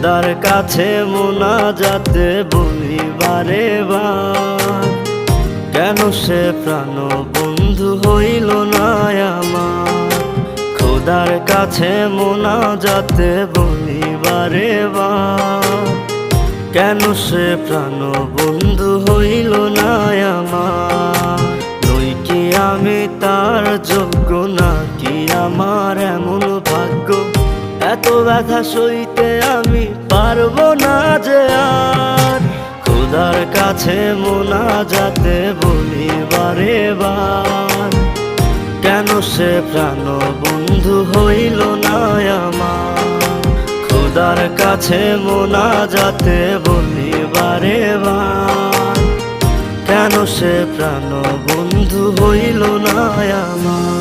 খোদার কাছে মোনাজাতে বলি বারে বার, কেন সে প্রাণ বন্ধু হইল না আমার। খোদার কাছে মোনাজাতে বলি বারে বার, কেন সে প্রাণ বন্ধু হইল না আমার। নই কি আমি তার যোগ্য, নাকি আমার এমন ভাগ্য, এত ব্যথা সইতে আমি পারবো না যে আর। খোদার কাছে মোনাজাতে বলি বারে বার, কেন সে প্রাণ বন্ধু হইল না আমার। খোদার কাছে মোনাজাতে বলি বারে বার, কেন সে প্রাণ বন্ধু হইল না আমার।